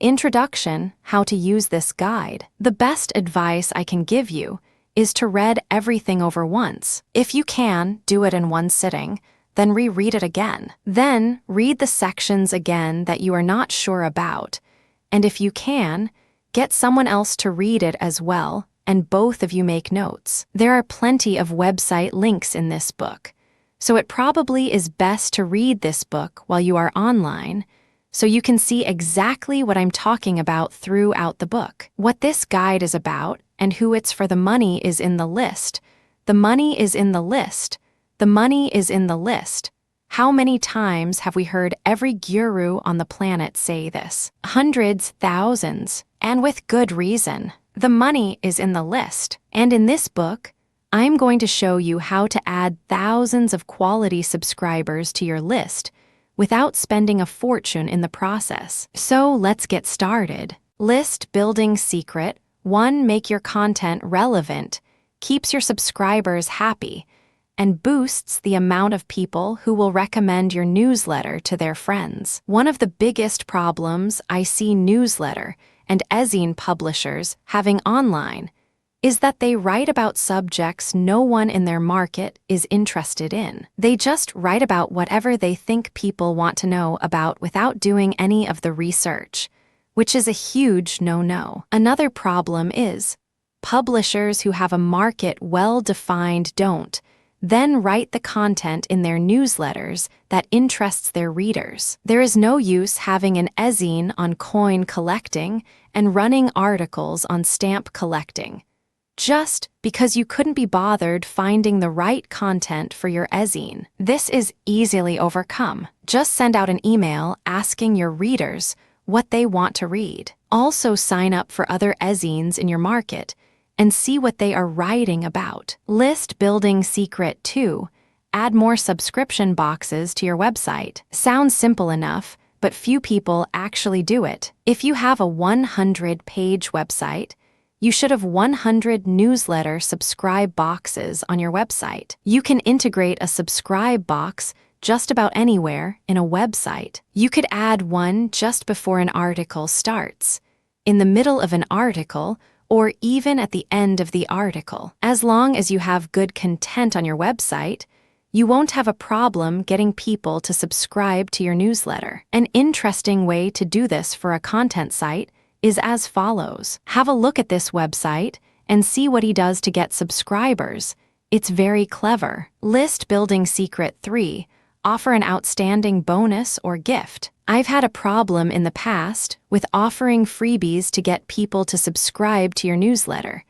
Introduction: How to use this guide. The best advice I can give you is to read everything over once. If you can, do it in one sitting, then reread it again. Then read the sections again that you are not sure about, and if you can, get someone else to read it as well, and both of you make notes. There are plenty of website links in this book, so it probably is best to read this book while you are online, so you can see exactly what I'm talking about throughout the book. What this guide is about and who it's for. The money is in the list. The money is in the list. The money is in the list. How many times have we heard every guru on the planet say this? Hundreds, thousands, and with good reason. The money is in the list. And in this book, I'm going to show you how to add thousands of quality subscribers to your list without spending a fortune in the process. So let's get started. List building secret 1. Make your content relevant, keeps your subscribers happy, and boosts the amount of people who will recommend your newsletter to their friends. One of the biggest problems I see newsletter and e-zine publishers having online is that they write about subjects no one in their market is interested in. They just write about whatever they think people want to know about without doing any of the research, which is a huge no-no. Another problem is publishers who have a market well-defined don't then write the content in their newsletters that interests their readers. There is no use having an e-zine on coin collecting and running articles on stamp collecting, just because you couldn't be bothered finding the right content for your e-zine. This is easily overcome. Just send out an email asking your readers what they want to read. Also sign up for other e-zines in your market and see what they are writing about. List building secret 2. Add more subscription boxes to your website. Sounds simple enough, but few people actually do it. If you have a 100-page website, you should have 100 newsletter subscribe boxes on your website. You can integrate a subscribe box just about anywhere in a website. You could add one just before an article starts, in the middle of an article, or even at the end of the article. As long as you have good content on your website, you won't have a problem getting people to subscribe to your newsletter. An interesting way to do this for a content site is as follows. Have a look at this website and see what he does to get subscribers. It's very clever. List building secret 3. Offer an outstanding bonus or gift. I've had a problem in the past with offering freebies to get people to subscribe to your newsletter,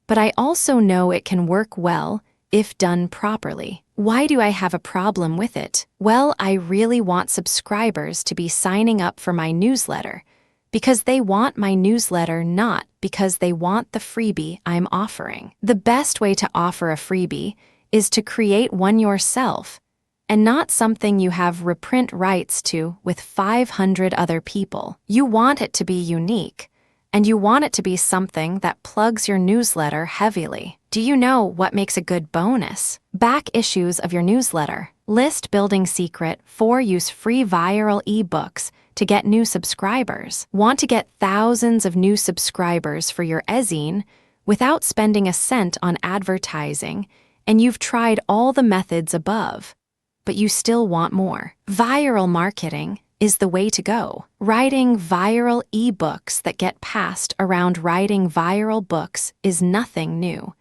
but I also know it can work well if done properly. Why do I have a problem with it? Well, I really want subscribers to be signing up for my newsletter because they want my newsletter, not because they want the freebie I'm offering. The best way to offer a freebie is to create one yourself, and not something you have reprint rights to with 500 other people. You want it to be unique, and you want it to be something that plugs your newsletter heavily. Do you know what makes a good bonus? Back issues of your newsletter. List building secret 4. Use free viral ebooks to get new subscribers. Want to get thousands of new subscribers for your e-zine without spending a cent on advertising, and you've tried all the methods above, but you still want more? Viral marketing is the way to go. Writing viral ebooks that get passed around writing viral books is nothing new,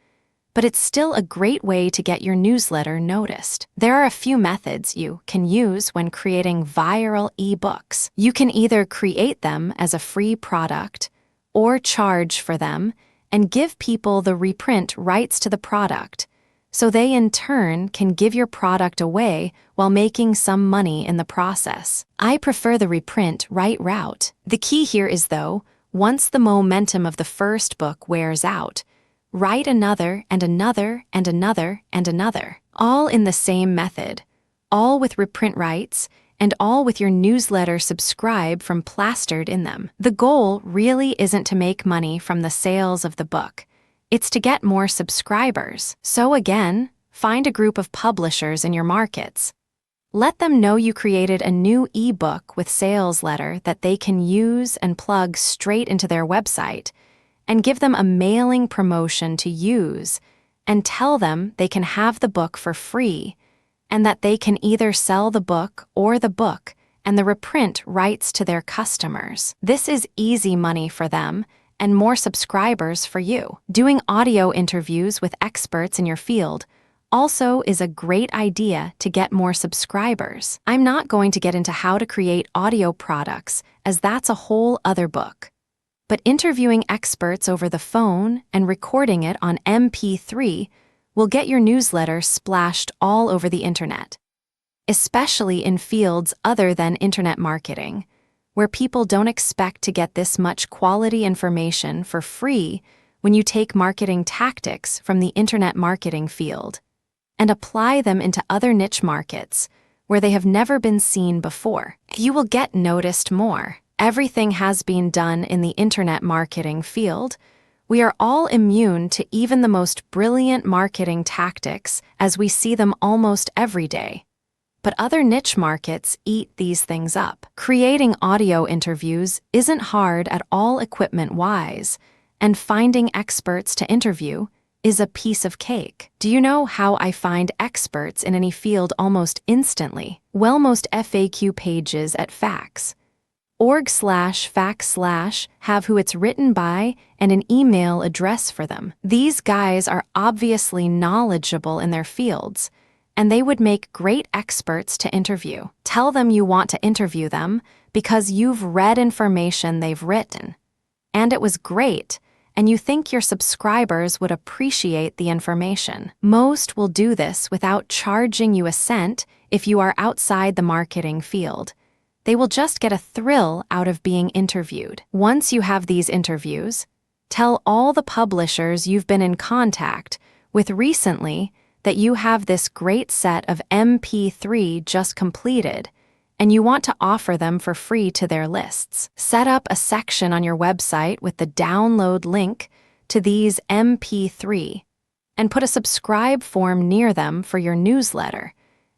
but it's still a great way to get your newsletter noticed. There are a few methods you can use when creating viral ebooks. You can either create them as a free product or charge for them and give people the reprint rights to the product, so they in turn can give your product away while making some money in the process. I prefer the reprint right route. The key here is, though, once the momentum of the first book wears out, write another and another and another and another, all in the same method, all with reprint rights, and all with your newsletter subscribe from plastered in them. The goal really isn't to make money from the sales of the book. It's to get more subscribers. So again, find a group of publishers in your markets. Let them know you created a new ebook with sales letter that they can use and plug straight into their website, and give them a mailing promotion to use, and tell them they can have the book for free, and that they can either sell the book or the book and the reprint rights to their customers. This is easy money for them and more subscribers for you. Doing audio interviews with experts in your field also is a great idea to get more subscribers. I'm not going to get into how to create audio products, as that's a whole other book. But interviewing experts over the phone and recording it on MP3 will get your newsletter splashed all over the internet, especially in fields other than internet marketing, where people don't expect to get this much quality information for free when you take marketing tactics from the internet marketing field and apply them into other niche markets where they have never been seen before. You will get noticed more. Everything has been done in the internet marketing field. We are all immune to even the most brilliant marketing tactics, as we see them almost every day. But other niche markets eat these things up. Creating audio interviews isn't hard at all equipment-wise, and finding experts to interview is a piece of cake. Do you know how I find experts in any field almost instantly? Well, most FAQ pages at Facts. org/facts/ have who it's written by and an email address for them. These guys are obviously knowledgeable in their fields, and they would make great experts to interview. Tell them you want to interview them because you've read information they've written, and it was great, and you think your subscribers would appreciate the information. Most will do this without charging you a cent if you are outside the marketing field. They will just get a thrill out of being interviewed. Once you have these interviews, tell all the publishers you've been in contact with recently that you have this great set of MP3 just completed, and you want to offer them for free to their lists. Set up a section on your website with the download link to these MP3, and put a subscribe form near them for your newsletter,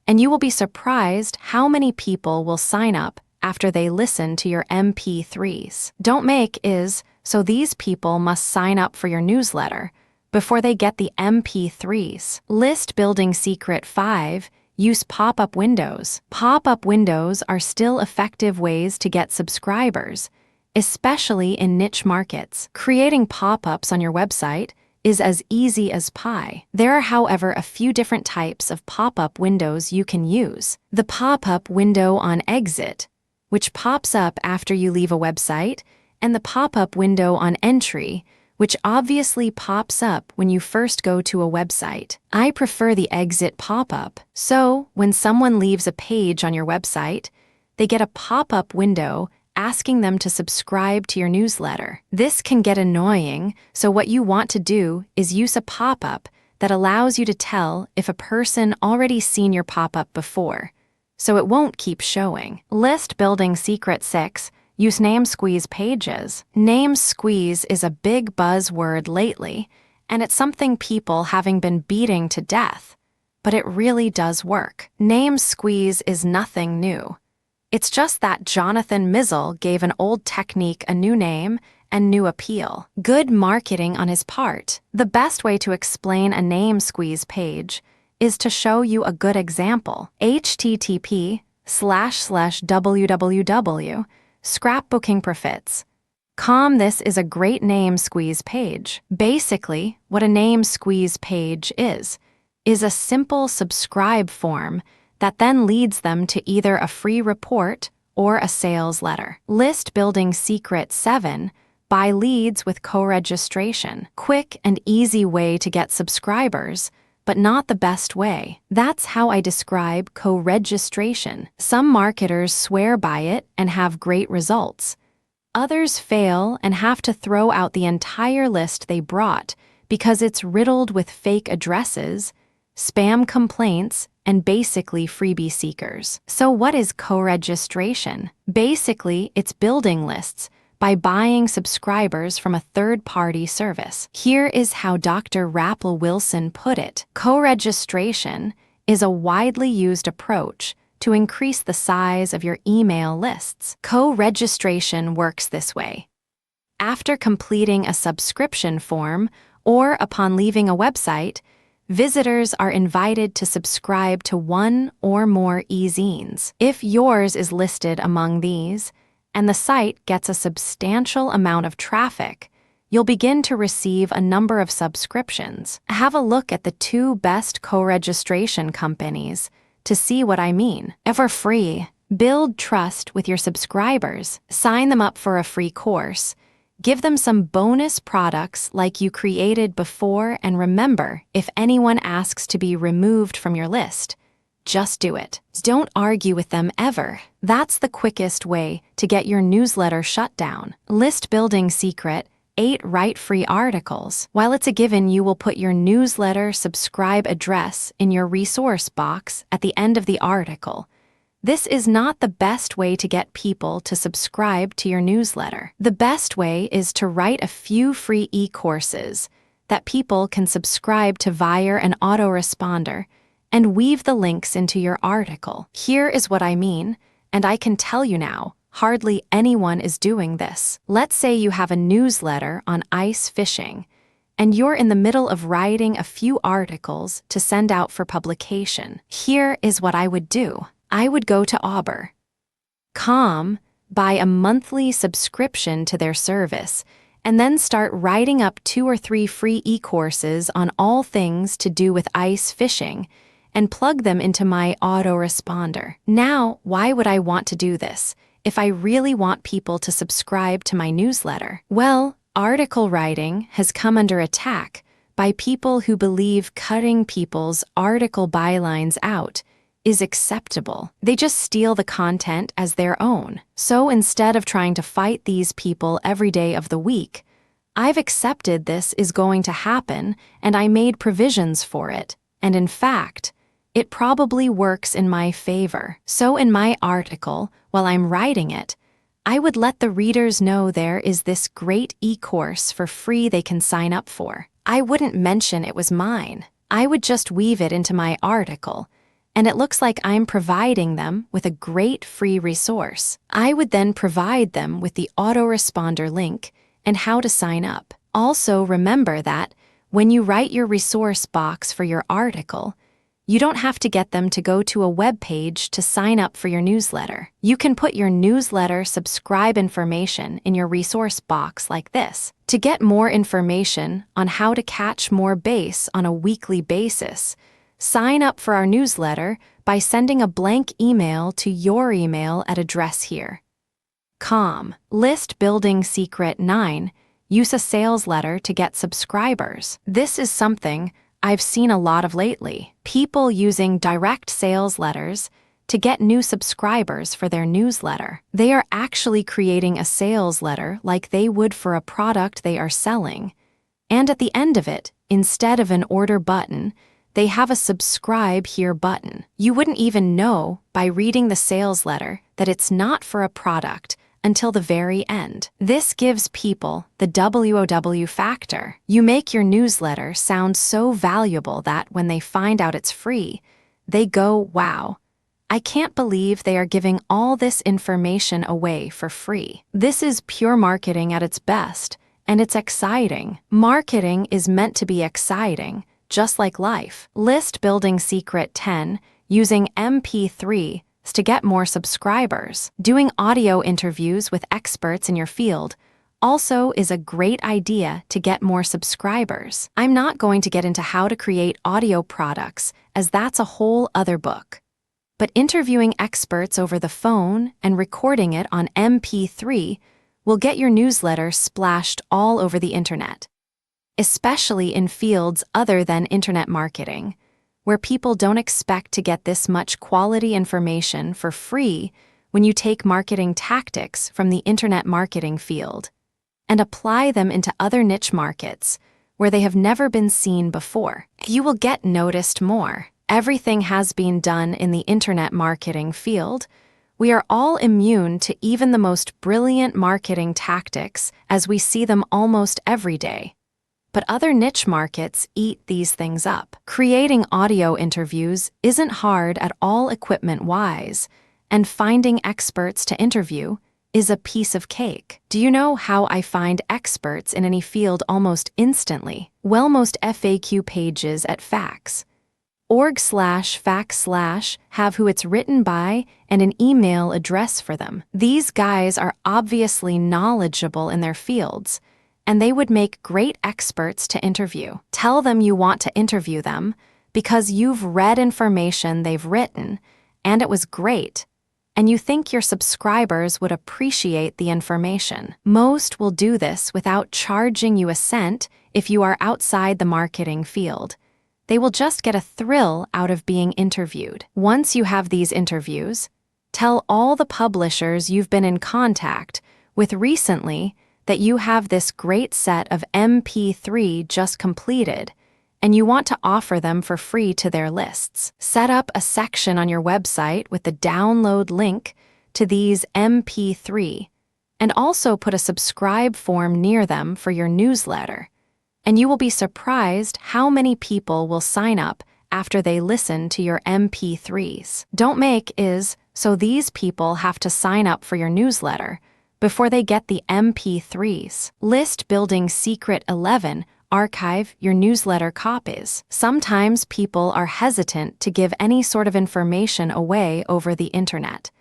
and you will be surprised how many people will sign up after they listen to your MP3s. Don't make is, so these people must sign up for your newsletter before they get the MP3s. List building secret 5, use pop-up windows. Pop-up windows are still effective ways to get subscribers, especially in niche markets. Creating pop-ups on your website is as easy as pie. There are, however, a few different types of pop-up windows you can use. The pop-up window on exit, which pops up after you leave a website, and the pop-up window on entry, which obviously pops up when you first go to a website. I prefer the exit pop-up, so when someone leaves a page on your website, they get a pop-up window asking them to subscribe to your newsletter. This can get annoying, so what you want to do is use a pop-up that allows you to tell if a person already seen your pop-up before, so it won't keep showing. List building secret 6, use name squeeze pages. Name squeeze is a big buzzword lately, and it's something people having been beating to death, but it really does work. Name squeeze is nothing new. It's just that Jonathan Mizzle gave an old technique a new name and new appeal. Good marketing on his part. The best way to explain a name squeeze page is to show you a good example. http://www scrapbookingprofits.com. This is a great name squeeze page. Basically, what a name squeeze page is a simple subscribe form that then leads them to either a free report or a sales letter. List building secret 7, buy leads with co-registration. Quick and easy way to get subscribers, but not the best way. That's how I describe co-registration. Some marketers swear by it and have great results. Others fail and have to throw out the entire list they brought because it's riddled with fake addresses, spam complaints, and basically freebie seekers. So what is co-registration? Basically, it's building lists by buying subscribers from a third-party service. Here is how Dr. Rappel Wilson put it. Co-registration is a widely used approach to increase the size of your email lists. Co-registration works this way. After completing a subscription form or upon leaving a website, visitors are invited to subscribe to one or more e-zines. If yours is listed among these, and the site gets a substantial amount of traffic, you'll begin to receive a number of subscriptions. Have a look at the 2 best co-registration companies to see what I mean. For free, build trust with your subscribers, sign them up for a free course, give them some bonus products like you created before, and remember, if anyone asks to be removed from your list, just do it. Don't argue with them ever. That's the quickest way to get your newsletter shut down. List building secret: 8 write free articles. While it's a given you will put your newsletter subscribe address in your resource box at the end of the article, this is not the best way to get people to subscribe to your newsletter. The best way is to write a few free e-courses that people can subscribe to via an autoresponder and weave the links into your article. Here is what I mean, and I can tell you now, hardly anyone is doing this. Let's say you have a newsletter on ice fishing, and you're in the middle of writing a few articles to send out for publication. Here is what I would do. I would go to EBOOK.com, buy a monthly subscription to their service, and then start writing up 2 or 3 free e-courses on all things to do with ice fishing, and plug them into my autoresponder. Now, why would I want to do this if I really want people to subscribe to my newsletter? Well, article writing has come under attack by people who believe cutting people's article bylines out is acceptable. They just steal the content as their own. So instead of trying to fight these people every day of the week, I've accepted this is going to happen and I made provisions for it. And in fact, it probably works in my favor. So in my article, while I'm writing it, I would let the readers know there is this great e-course for free they can sign up for. I wouldn't mention it was mine. I would just weave it into my article, and it looks like I'm providing them with a great free resource. I would then provide them with the autoresponder link and how to sign up. Also remember that when you write your resource box for your article, you don't have to get them to go to a web page to sign up for your newsletter. You can put your newsletter subscribe information in your resource box like this. To get more information on how to catch more base on a weekly basis, sign up for our newsletter by sending a blank email to your email at address here. List building secret 9. Use a sales letter to get subscribers. This is something I've seen a lot of lately. People using direct sales letters to get new subscribers for their newsletter. They are actually creating a sales letter like they would for a product they are selling. And at the end of it, instead of an order button, they have a subscribe here button. You wouldn't even know by reading the sales letter that it's not for a product until the very end. This gives people the WOW factor. You make your newsletter sound so valuable that when they find out it's free, they go, wow, I can't believe they are giving all this information away for free. This is pure marketing at its best, and it's exciting. Marketing is meant to be exciting, just like life. List building secret 10, using MP3 to get more subscribers. Doing audio interviews with experts in your field also is a great idea to get more subscribers. I'm not going to get into how to create audio products, as that's a whole other book. But interviewing experts over the phone and recording it on MP3 will get your newsletter splashed all over the internet, especially in fields other than internet marketing, where people don't expect to get this much quality information for free when you take marketing tactics from the internet marketing field and apply them into other niche markets where they have never been seen before. You will get noticed more. Everything has been done in the internet marketing field. We are all immune to even the most brilliant marketing tactics as we see them almost every day. but other niche markets eat these things up. Creating audio interviews isn't hard at all equipment-wise, and finding experts to interview is a piece of cake. Do you know how I find experts in any field almost instantly? Well, most FAQ pages at org/fax/ have who it's written by and an email address for them. These guys are obviously knowledgeable in their fields, and they would make great experts to interview. Tell them you want to interview them because you've read information they've written, and it was great, and you think your subscribers would appreciate the information. Most will do this without charging you a cent if you are outside the marketing field. They will just get a thrill out of being interviewed. Once you have these interviews, tell all the publishers you've been in contact with recently that you have this great set of MP3 just completed, and you want to offer them for free to their lists. Set up a section on your website with the download link to these MP3, and also put a subscribe form near them for your newsletter. And you will be surprised how many people will sign up after they listen to your MP3s. Don't make is so these people have to sign up for your newsletter before they get the MP3s. List building secret 11. Archive your newsletter copies. Sometimes people are hesitant to give any sort of information away over the internet,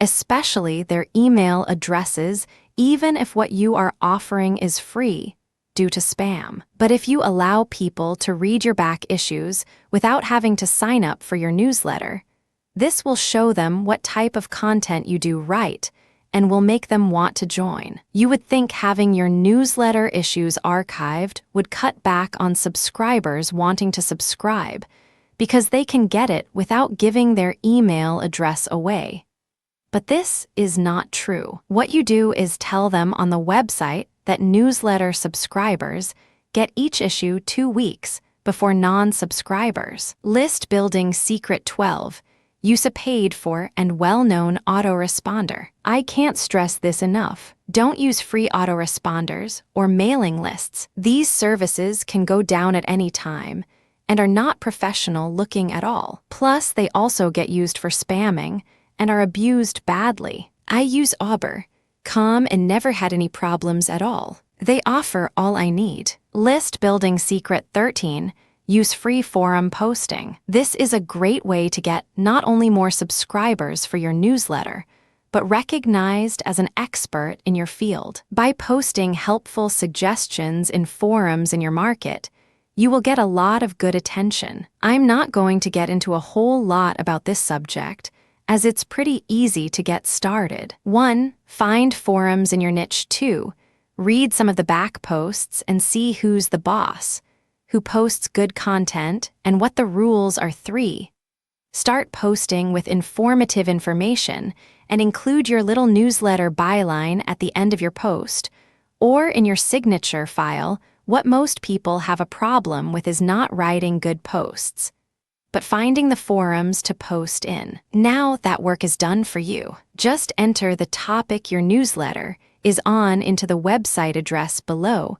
especially their email addresses, even if what you are offering is free, due to spam. But if you allow people to read your back issues without having to sign up for your newsletter, this will show them what type of content you do right and will make them want to join. You would think having your newsletter issues archived would cut back on subscribers wanting to subscribe because they can get it without giving their email address away. But this is not true. What you do is tell them on the website that newsletter subscribers get each issue 2 weeks before non-subscribers. List building secret 12. Use a paid-for and well-known autoresponder. I can't stress this enough. Don't use free autoresponders or mailing lists. These services can go down at any time and are not professional looking at all. Plus, they also get used for spamming and are abused badly. I use Auber.com and never had any problems at all. They offer all I need. List building secret 13. Use free forum posting. This is a great way to get not only more subscribers for your newsletter, but recognized as an expert in your field. By posting helpful suggestions in forums in your market, you will get a lot of good attention. I'm not going to get into a whole lot about this subject, as it's pretty easy to get started. 1. Find forums in your niche. 2. Read some of the back posts and see who's the boss, who posts good content, and what the rules are. 3. Start posting with informative information and include your little newsletter byline at the end of your post, or in your signature file. What most people have a problem with is not writing good posts, but finding the forums to post in. Now that work is done for you. Just enter the topic your newsletter is on into the website address below,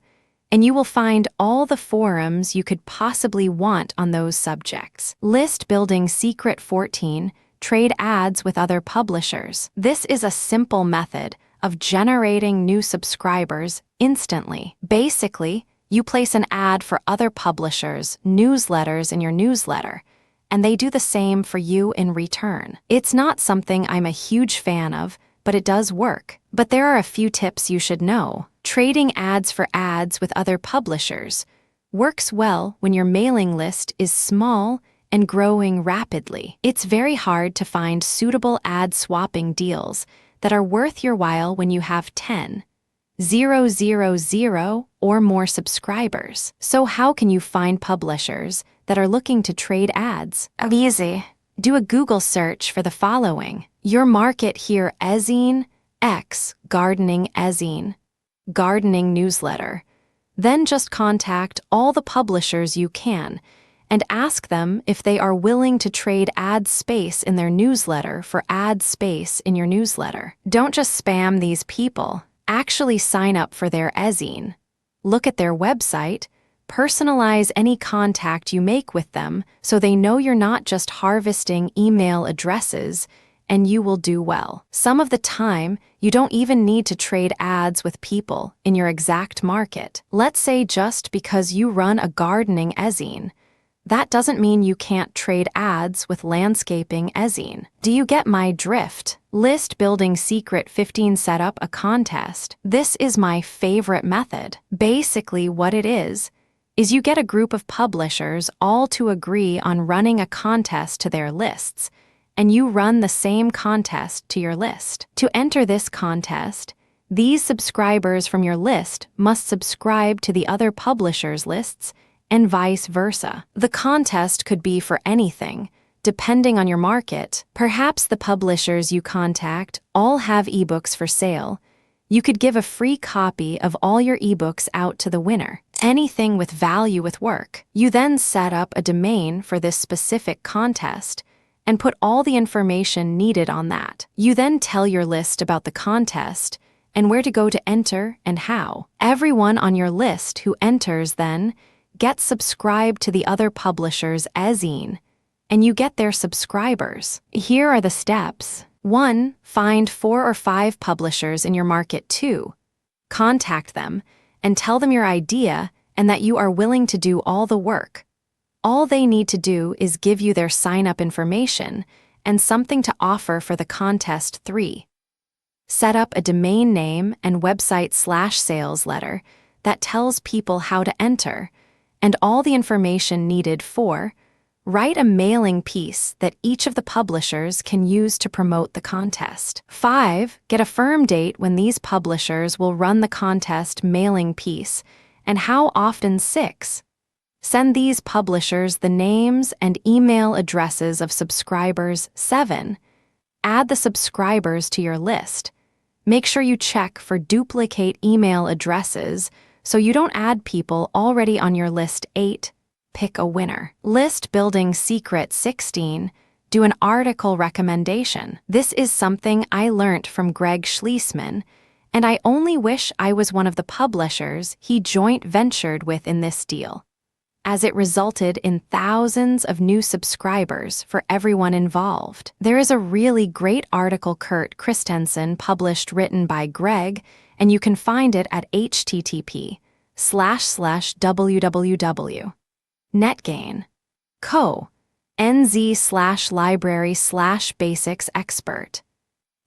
and you will find all the forums you could possibly want on those subjects. List building secret 14. Trade ads with other publishers. This is a simple method of generating new subscribers instantly. Basically, you place an ad for other publishers' newsletters in your newsletter, and they do the same for you in return. It's not something I'm a huge fan of, but it does work. But there are a few tips you should know. Trading ads for ads with other publishers works well when your mailing list is small and growing rapidly. It's very hard to find suitable ad swapping deals that are worth your while when you have 10,000 or more subscribers. So how can you find publishers that are looking to trade ads? Easy. Do a Google search for the following. Your market here: Ezine X Gardening Ezine Gardening Newsletter. Then just contact all the publishers you can and ask them if they are willing to trade ad space in their newsletter for ad space in your newsletter. Don't just spam these people. Actually sign up for their Ezine. Look at their website, Personalize any contact you make with them so they know you're not just harvesting email addresses, and you will do well. Some of the time, you don't even need to trade ads with people in your exact market. Let's say just because you run a gardening e-zine, that doesn't mean you can't trade ads with landscaping e-zine. Do you get my drift? List building secret 15 set up a contest. This is my favorite method. Basically what it is you get a group of publishers all to agree on running a contest to their lists, and you run the same contest to your list. To enter this contest, these subscribers from your list must subscribe to the other publishers' lists and vice versa. The contest could be for anything, depending on your market. Perhaps the publishers you contact all have ebooks for sale. You could give a free copy of all your ebooks out to the winner. Anything with value with work. You then set up a domain for this specific contest and put all the information needed on that. You then tell your list about the contest and where to go to enter and how. Everyone on your list who enters then gets subscribed to the other publishers' e-zine, and you get their subscribers. Here are the steps. 1. Find 4 or 5 publishers in your market. 2. Contact them and tell them your idea and that you are willing to do all the work. All they need to do is give you their sign-up information and something to offer for the contest. 3. Set up a domain name and website/sales letter that tells people how to enter and all the information needed. 4. Write a mailing piece that each of the publishers can use to promote the contest. 5. Get a firm date when these publishers will run the contest mailing piece and how often. 6. Send these publishers the names and email addresses of subscribers. 7. Add the subscribers to your list. Make sure you check for duplicate email addresses so you don't add people already on your list. 8. Pick a winner. List building secret 16. Do an article recommendation. This is something I learned from Greg Schlesman, and I only wish I was one of the publishers he joint ventured with in this deal, as it resulted in thousands of new subscribers for everyone involved. There is a really great article Kurt Christensen published written by Greg, and you can find it at http://www. NetGain.co nz/library/basics expert.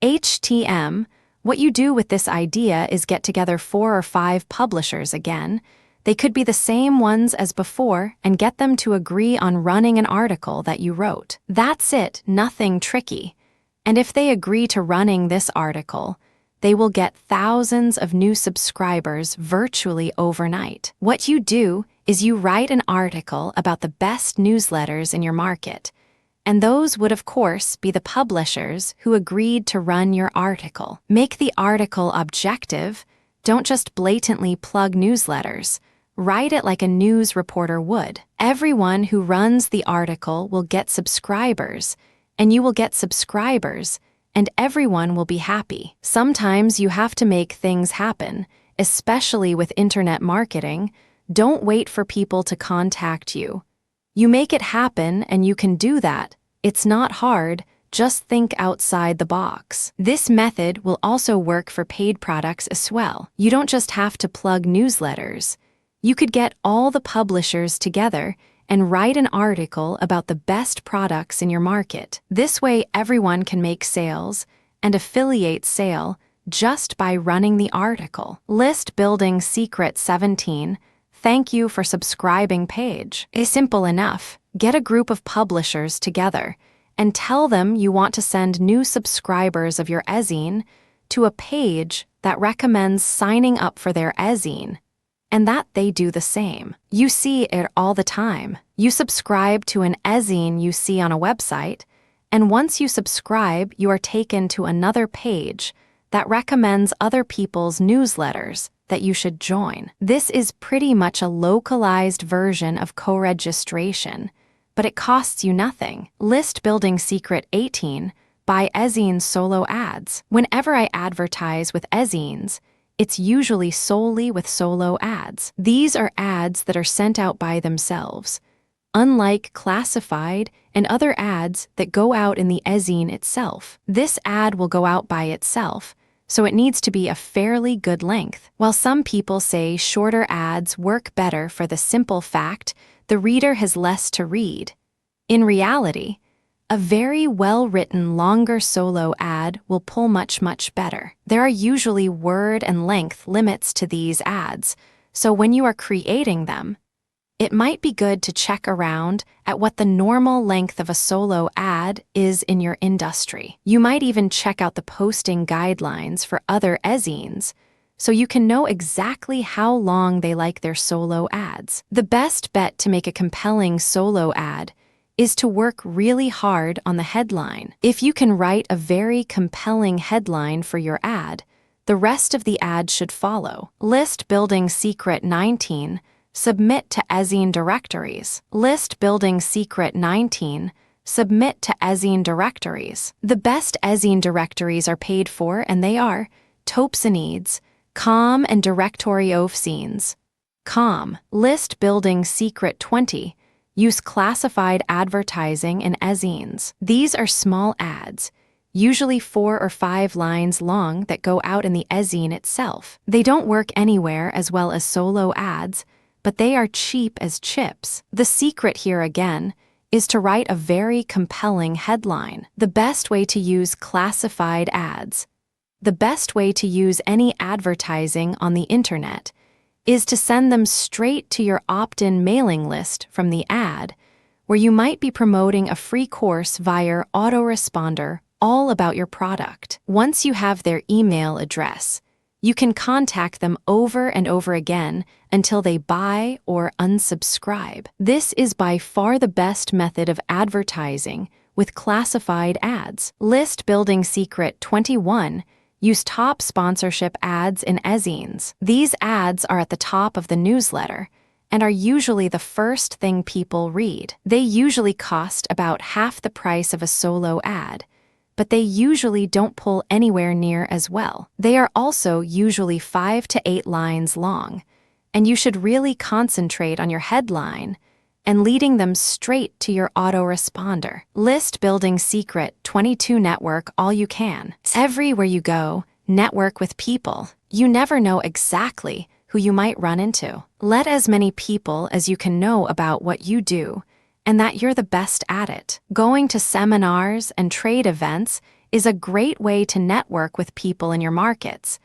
HTM. What you do with this idea is get together 4 or 5 publishers again. They could be the same ones as before and get them to agree on running an article that you wrote. That's it, nothing tricky. And if they agree to running this article, they will get thousands of new subscribers virtually overnight. What you do is you write an article about the best newsletters in your market, and those would of course be the publishers who agreed to run your article. Make the article objective. Don't just blatantly plug newsletters. Write it like a news reporter would. Everyone who runs the article will get subscribers, and you will get subscribers, and everyone will be happy. Sometimes you have to make things happen, especially with internet marketing. Don't wait for people to contact you. You make it happen, and you can do that. It's not hard. Just think outside the box. This method will also work for paid products as well. You don't just have to plug newsletters. You could get all the publishers together and write an article about the best products in your market. This way, everyone can make sales and affiliate sale just by running the article. List building secret 17. Thank you for subscribing page. It's simple enough. Get a group of publishers together and tell them you want to send new subscribers of your e-zine to a page that recommends signing up for their e-zine, and that they do the same. You see it all the time. You subscribe to an e-zine you see on a website, and once you subscribe, you are taken to another page that recommends other people's newsletters that you should join. This is pretty much a localized version of co-registration, but it costs you nothing. List building secret 18. Buy e-zine solo ads. Whenever I advertise with e-zines, it's usually solely with solo ads. These are ads that are sent out by themselves, unlike classified and other ads that go out in the e-zine itself. This ad will go out by itself, so it needs to be a fairly good length. While some people say shorter ads work better for the simple fact the reader has less to read, in reality, a very well-written longer solo ad will pull much better. There are usually word and length limits to these ads, so when you are creating them, it might be good to check around at what the normal length of a solo ad is in your industry. You might even check out the posting guidelines for other e-zines, so you can know exactly how long they like their solo ads. The best bet to make a compelling solo ad is to work really hard on the headline. If you can write a very compelling headline for your ad, the rest of the ad should follow. List building secret 19. Submit to e-zine directories. List building secret 19. Submit to e-zine directories. The best e-zine directories are paid for, and they are Topsanides, Com, and Directory of Scenes. Com. List building secret 20. Use classified advertising in e-zines. These are small ads, usually 4 or 5 lines long, that go out in the e-zine itself. They don't work anywhere as well as solo ads, but they are cheap as chips. The secret here again is to write a very compelling headline. The best way to use classified ads, the best way to use any advertising on the internet, is to send them straight to your opt-in mailing list from the ad, where you might be promoting a free course via autoresponder all about your product. Once you have their email address, you can contact them over and over again until they buy or unsubscribe. This is by far the best method of advertising with classified ads. List building secret 21. Use top sponsorship ads in e-zines. These ads are at the top of the newsletter and are usually the first thing people read. They usually cost about half the price of a solo ad, but they usually don't pull anywhere near as well. They are also usually 5 to 8 lines long, and you should really concentrate on your headline and leading them straight to your autoresponder. List building secret 22. Network all you can. Everywhere you go, network with people. You never know exactly who you might run into. Let as many people as you can know about what you do and that you're the best at it. Going to seminars and trade events is a great way to network with people in your markets,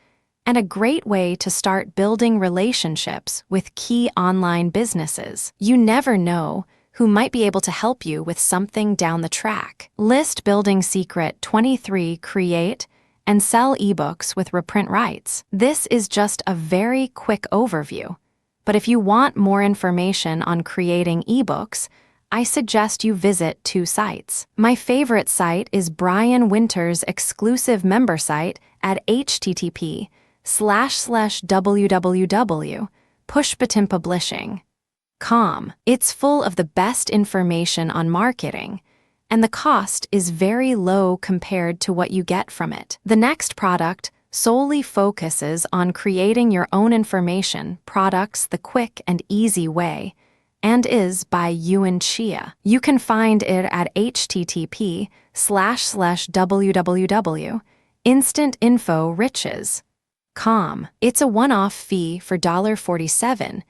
and a great way to start building relationships with key online businesses. You never know who might be able to help you with something down the track. List building secret 23. Create and sell ebooks with reprint rights. This is just a very quick overview, but if you want more information on creating ebooks, I suggest you visit 2 sites. My favorite site is Brian Winter's exclusive member site at http://www.pushbuttonpublishing.com. It's full of the best information on marketing, and the cost is very low compared to what you get from it. The next product solely focuses on creating your own information products the quick and easy way, and is by Yuan Chia. You can find it at http://www.instantinforiches.com. It's a one-off fee for $47,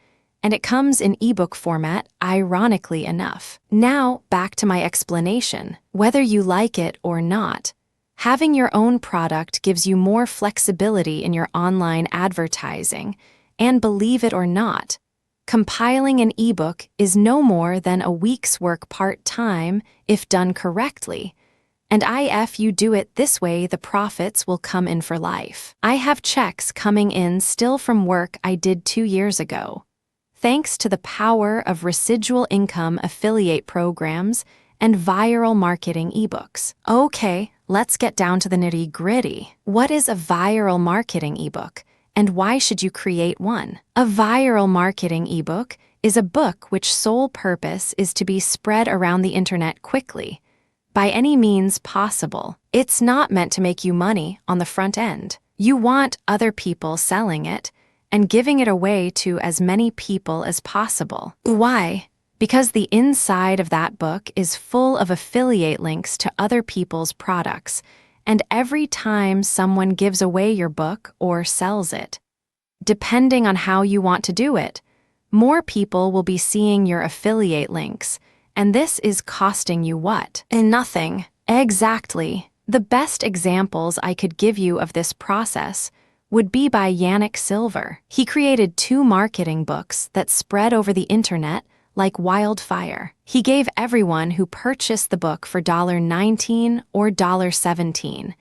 and it comes in ebook format, ironically enough. Now, back to my explanation. Whether you like it or not, having your own product gives you more flexibility in your online advertising, and believe it or not, compiling an ebook is no more than a week's work part-time if done correctly, and if you do it this way, the profits will come in for life. I have checks coming in still from work I did 2 years ago, thanks to the power of residual income affiliate programs and viral marketing ebooks. Okay, let's get down to the nitty-gritty. What is a viral marketing ebook? And why should you create one? A viral marketing ebook is a book which sole purpose is to be spread around the internet quickly, by any means possible. It's not meant to make you money on the front end. You want other people selling it and giving it away to as many people as possible. Why? Because the inside of that book is full of affiliate links to other people's products, and every time someone gives away your book or sells it, depending on how you want to do it, more people will be seeing your affiliate links, and this is costing you what? Nothing. Exactly. The best examples I could give you of this process would be by Yannick Silver. He created 2 marketing books that spread over the internet like wildfire. He gave everyone who purchased the book for $19 or $17,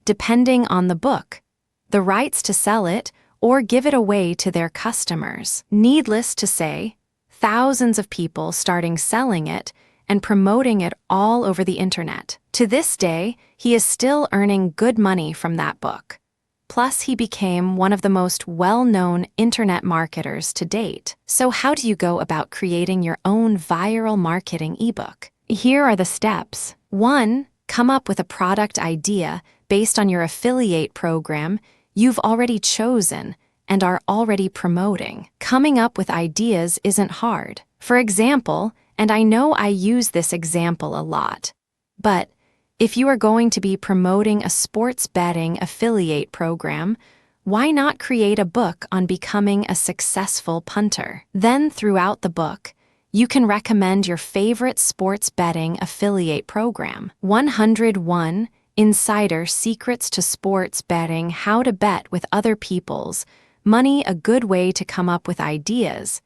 depending on the book, the rights to sell it or give it away to their customers. Needless to say, thousands of people starting selling it and promoting it all over the internet. To this day, he is still earning good money from that book. Plus, he became one of the most well-known internet marketers to date. So how do you go about creating your own viral marketing ebook? Here are the steps. 1. Come up with a product idea based on your affiliate program you've already chosen and are already promoting. Coming up with ideas isn't hard. For example, and I know I use this example a lot, but if you are going to be promoting a sports betting affiliate program, why not create a book on becoming a successful punter? Then throughout the book, you can recommend your favorite sports betting affiliate program. 101 Insider Secrets to Sports Betting: How to Bet with Other People's Money. A good way to come up with ideas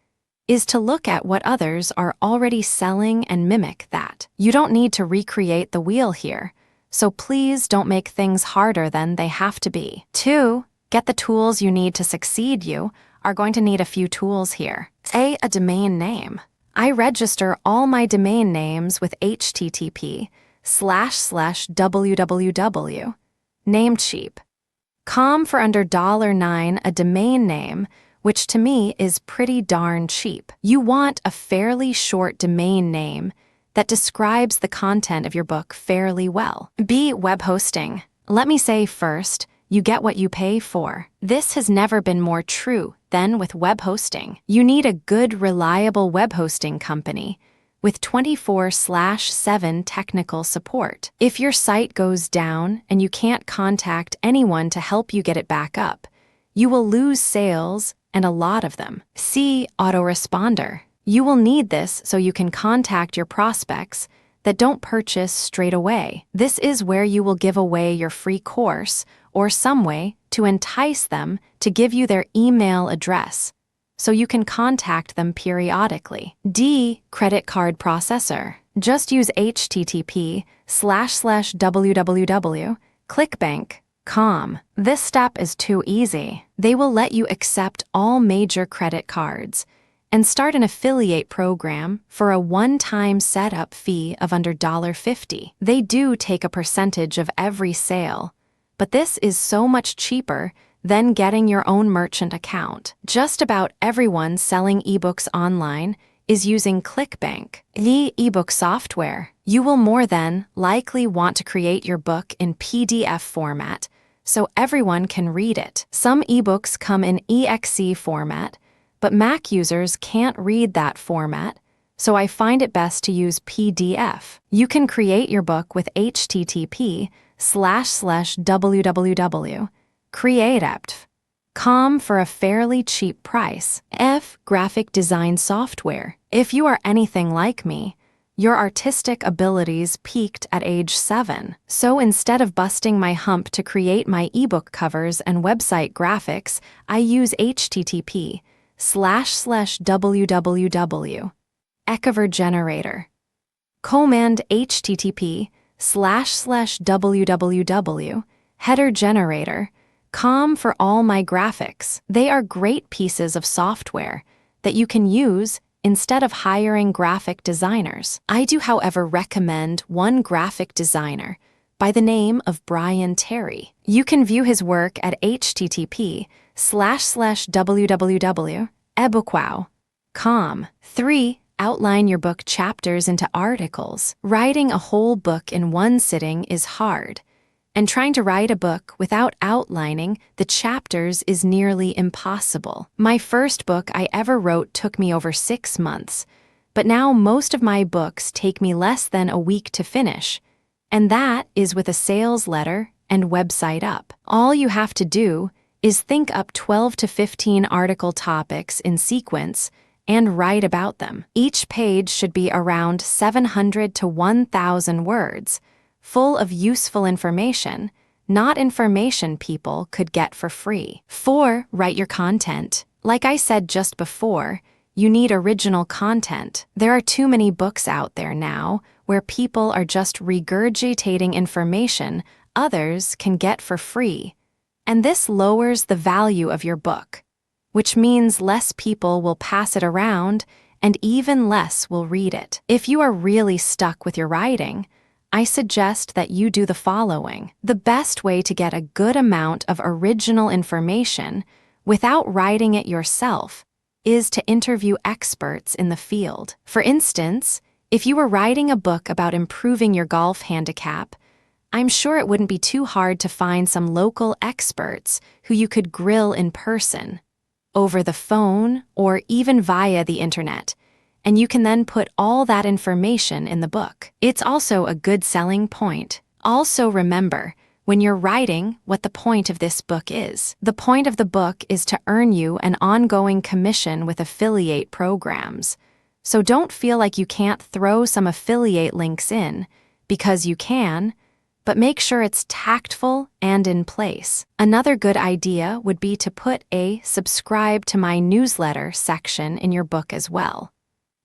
is to look at what others are already selling and mimic that. You don't need to recreate the wheel here, so please don't make things harder than they have to be. 2. Get the tools you need to succeed. You are going to need a few tools here. A domain name. I register all my domain names with http://www. Namecheap. Com for under $9 a domain name, which to me is pretty darn cheap. You want a fairly short domain name that describes the content of your book fairly well. B. Web hosting. Let me say first, you get what you pay for. This has never been more true than with web hosting. You need a good, reliable web hosting company with 24/7 technical support. If your site goes down and you can't contact anyone to help you get it back up, you will lose sales, and a lot of them. C. Autoresponder. You will need this so you can contact your prospects that don't purchase straight away. This is where you will give away your free course or some way to entice them to give you their email address so you can contact them periodically. D. Credit card processor. Just use http://www.clickbank.com. This step is too easy. They will let you accept all major credit cards and start an affiliate program for a one-time setup fee of under $50. They do take a percentage of every sale, but this is so much cheaper than getting your own merchant account. Just about everyone selling ebooks online is using ClickBank, the ebook software. You will more than likely want to create your book in PDF format so everyone can read it. Some ebooks come in EXE format, but Mac users can't read that format, so I find it best to use PDF. You can create your book with http://www.creatept.com for a fairly cheap price. F. Graphic design software. If you are anything like me, your artistic abilities peaked at age 7. So instead of busting my hump to create my ebook covers and website graphics, I use http://www. Ecover generator. Command http://www. Header generator.com for all my graphics. They are great pieces of software that you can use instead of hiring graphic designers. I do, however, recommend one graphic designer by the name of Brian Terry. You can view his work at http://www.ebookwow.com. 3. Outline your book chapters into articles. Writing a whole book in one sitting is hard, And trying to write a book without outlining the chapters is nearly impossible. My first book I ever wrote took me over 6 months, but now most of my books take me less than a week to finish, and that is with a sales letter and website up. All you have to do is think up 12 to 15 article topics in sequence and write about them. Each page should be around 700 to 1,000 words, full of useful information, not information people could get for free. 4. Write your content. Like I said just before, you need original content. There are too many books out there now where people are just regurgitating information others can get for free, and this lowers the value of your book, which means less people will pass it around and even less will read it. If you are really stuck with your writing, I suggest that you do the following. The best way to get a good amount of original information without writing it yourself is to interview experts in the field. For instance, if you were writing a book about improving your golf handicap, I'm sure it wouldn't be too hard to find some local experts who you could grill in person, over the phone, or even via the internet, and you can then put all that information in the book. It's also a good selling point. Also remember, when you're writing, what the point of this book is. The point of the book is to earn you an ongoing commission with affiliate programs. So don't feel like you can't throw some affiliate links in, because you can, but make sure it's tactful and in place. Another good idea would be to put a subscribe to my newsletter section in your book as well.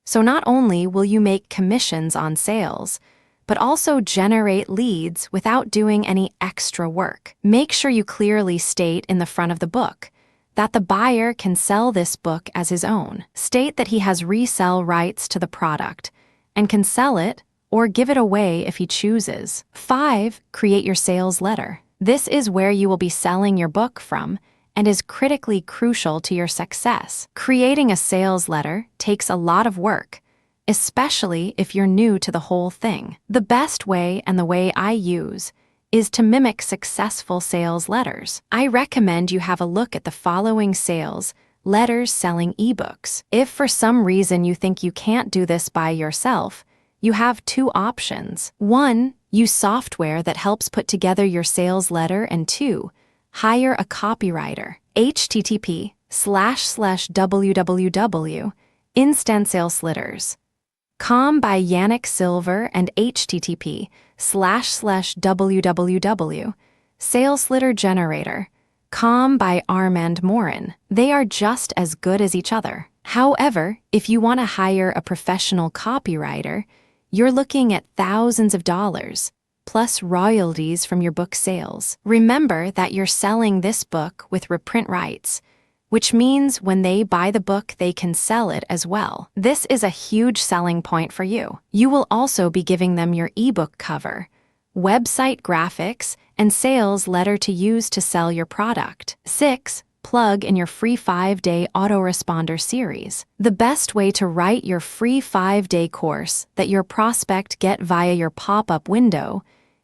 So not only will you make commissions on sales, but also generate leads without doing any extra work. Make sure you clearly state in the front of the book that the buyer can sell this book as his own. State that he has resell rights to the product and can sell it or give it away if he chooses. 5. Create your sales letter. This is where you will be selling your book from and is critically crucial to your success. Creating a sales letter takes a lot of work, especially if you're new to the whole thing. The best way, and the way I use, is to mimic successful sales letters. I recommend you have a look at the following sales letters selling ebooks. If for some reason you think you can't do this by yourself, you have 2 options. 1, use software that helps put together your sales letter, and 2, hire a copywriter. http://www.instantsaleslitters.com by Yannick Silver and http://www.saleslittergenerator.com by Armand Morin. They are just as good as each other. However, if you want to hire a professional copywriter, you're looking at thousands of dollars, plus royalties from your book sales. Remember that you're selling this book with reprint rights, which means when they buy the book, they can sell it as well. This is a huge selling point for you. You will also be giving them your ebook cover, website graphics, and sales letter to use to sell your product. 6. Plug in your free 5-day autoresponder series. The best way to write your free 5-day course that your prospect get via your pop-up window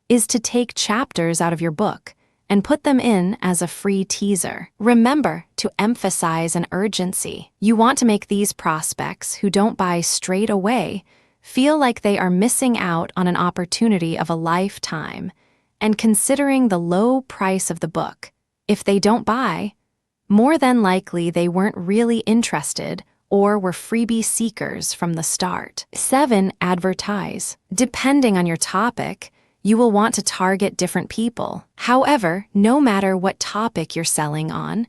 is to take chapters out of your book and put them in as a free teaser. Remember to emphasize an urgency. You want to make these prospects who don't buy straight away feel like they are missing out on an opportunity of a lifetime, and considering the low price of the book, if they don't buy, more than likely they weren't really interested or were freebie seekers from the start. 7. Advertise. Depending on your topic, you will want to target different people. However, no matter what topic you're selling on,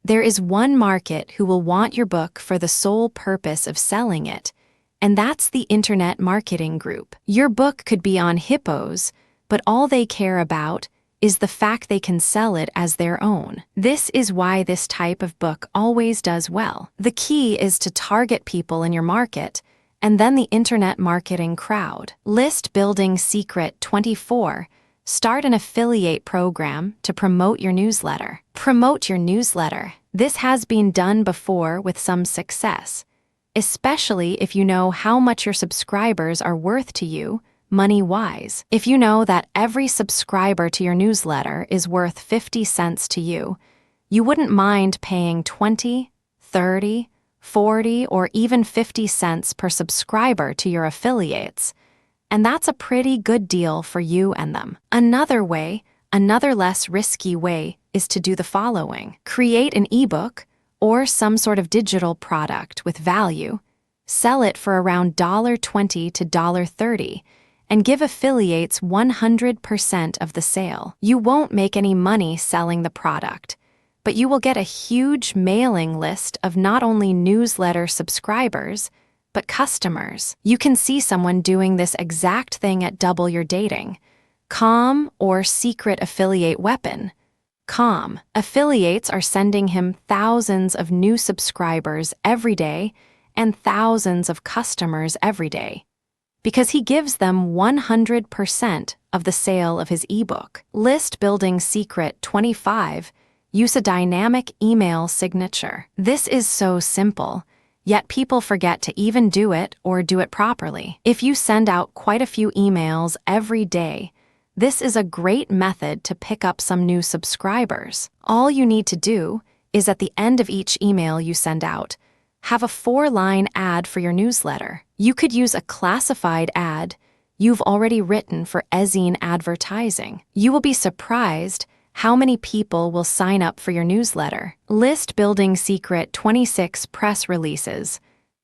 there is one market who will want your book for the sole purpose of selling it, and that's the internet marketing group. Your book could be on hippos, but all they care about is the fact they can sell it as their own. This is why this type of book always does well. The key is to target people in your market, and then the internet marketing crowd. List building secret 24. Start an affiliate program to promote your newsletter. Promote your newsletter. This has been done before with some success, especially if you know how much your subscribers are worth to you money-wise. If you know that every subscriber to your newsletter is worth 50 cents to you, you wouldn't mind paying 20, 30, 40, or even 50 cents per subscriber to your affiliates. And that's a pretty good deal for you and them. Another less risky way is to do the following. Create an ebook or some sort of digital product with value, sell it for around $20 to $30, and give affiliates 100% of the sale. You won't make any money selling the product, but you will get a huge mailing list of not only newsletter subscribers, but customers. You can see someone doing this exact thing at Double Your Dating. Com or secret affiliate weapon. Com. Affiliates are sending him thousands of new subscribers every day and thousands of customers every day, because he gives them 100% of the sale of his ebook. List building secret 25. Use a dynamic email signature. This is so simple, yet people forget to even do it or do it properly. If you send out quite a few emails every day, this is a great method to pick up some new subscribers. All you need to do is at the end of each email you send out, have a 4-line ad for your newsletter. You could use a classified ad you've already written for Ezine advertising. You will be surprised how many people will sign up for your newsletter. List building secret 26 press releases.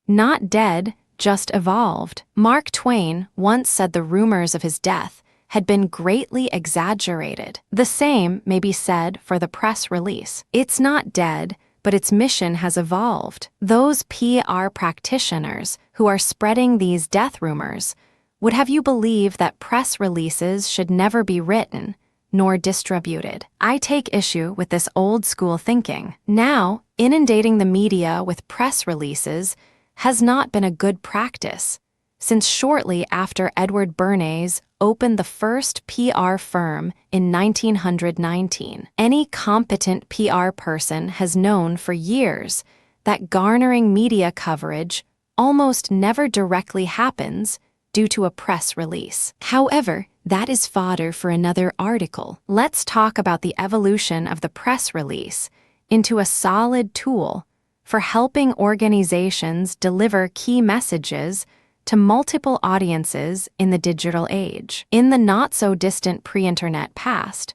Not dead, just evolved. Mark Twain once said the rumors of his death had been greatly exaggerated. The same may be said for the press release. It's not dead, but its mission has evolved. Those PR practitioners who are spreading these death rumors would have you believe that press releases should never be written nor distributed. I take issue with this old-school thinking. Now, inundating the media with press releases has not been a good practice, since shortly after Edward Bernays opened the first PR firm in 1919, any competent PR person has known for years that garnering media coverage almost never directly happens due to a press release. However, that is fodder for another article. Let's talk about the evolution of the press release into a solid tool for helping organizations deliver key messages to multiple audiences in the digital age. In the not-so-distant pre-internet past,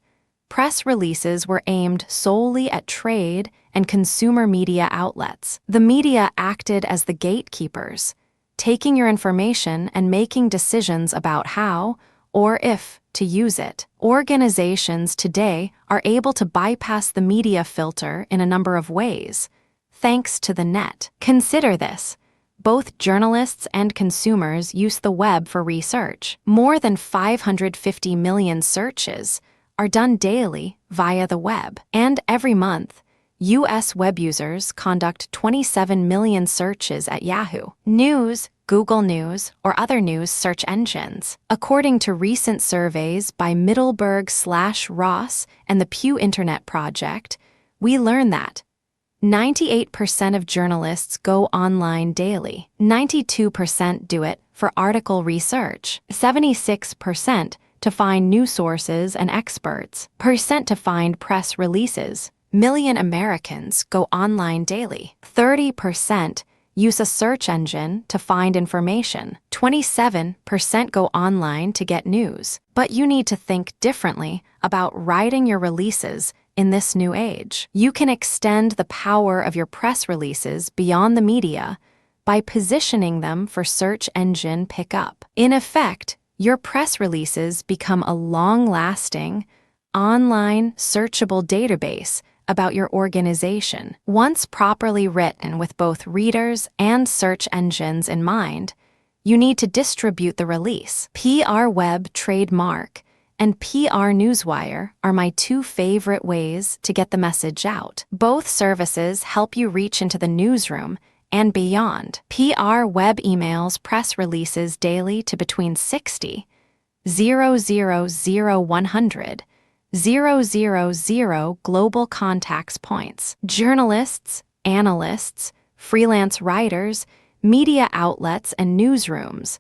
press releases were aimed solely at trade and consumer media outlets. The media acted as the gatekeepers, taking your information and making decisions about how or if to use it. Organizations today are able to bypass the media filter in a number of ways, thanks to the net. Consider this. Both journalists and consumers use the web for research. More than 550 million searches are done daily via the web. And every month, U.S. web users conduct 27 million searches at Yahoo News, Google News, or other news search engines. According to recent surveys by Middleburg/Ross and the Pew Internet Project, we learn that 98% of journalists go online daily. 92% do it for article research. 76% to find news sources and experts. Percent to find press releases. Million Americans go online daily. 30% use a search engine to find information. 27% go online to get news. But you need to think differently about writing your releases in this new age. You can extend the power of your press releases beyond the media by positioning them for search engine pickup. In effect, your press releases become a long-lasting, online, searchable database about your organization. Once properly written with both readers and search engines in mind, you need to distribute the release. PR Web Trademark and PR Newswire are my two favorite ways to get the message out. Both services help you reach into the newsroom and beyond. PR Web emails press releases daily to between 60, 100, 000 global contacts points. Journalists, analysts, freelance writers, media outlets, and newsrooms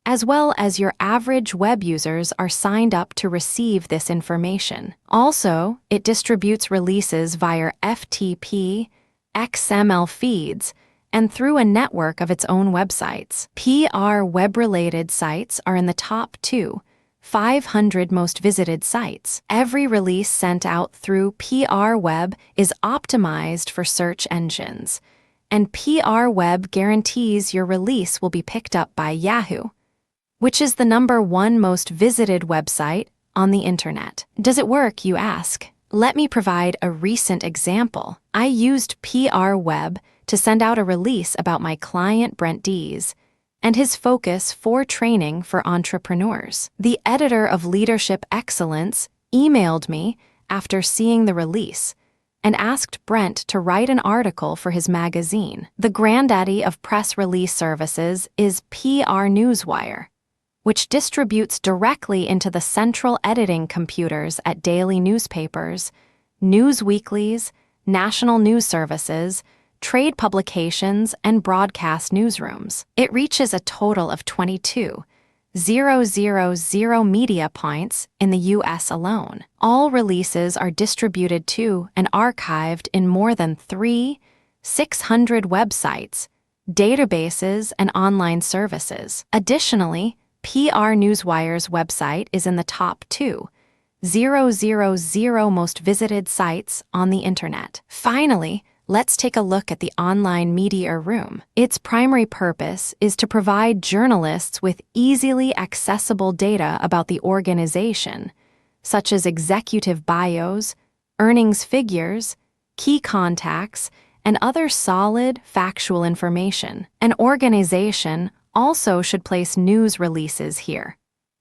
as well as your average web users are signed up to receive this information. Also, it distributes releases via FTP, XML feeds, and through a network of its own websites. PR web-related sites are in the top 500 most visited sites. Every release sent out through PR Web is optimized for search engines, and PR Web guarantees your release will be picked up by Yahoo, which is the #1 most visited website on the internet. Does it work, you ask? Let me provide a recent example. I used PR Web to send out a release about my client Brent Dees and his focus for training for entrepreneurs. The editor of Leadership Excellence emailed me after seeing the release and asked Brent to write an article for his magazine. The granddaddy of press release services is PR Newswire, which distributes directly into the central editing computers at daily newspapers, news weeklies, national news services, trade publications, and broadcast newsrooms. It reaches a total of 22,000 media points in the U.S. alone. All releases are distributed to and archived in more than 600 websites, databases, and online services. Additionally, PR Newswire's website is in the top 2,000 most visited sites on the internet. Finally, let's take a look at the online media room. Its primary purpose is to provide journalists with easily accessible data about the organization, such as executive bios, earnings figures, key contacts, and other solid, factual information. An organization also should place news releases here,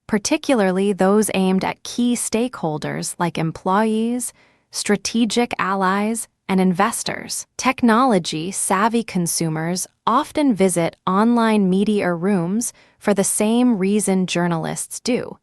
particularly those aimed at key stakeholders like employees, strategic allies, and investors. Technology-savvy consumers often visit online media rooms for the same reason journalists do.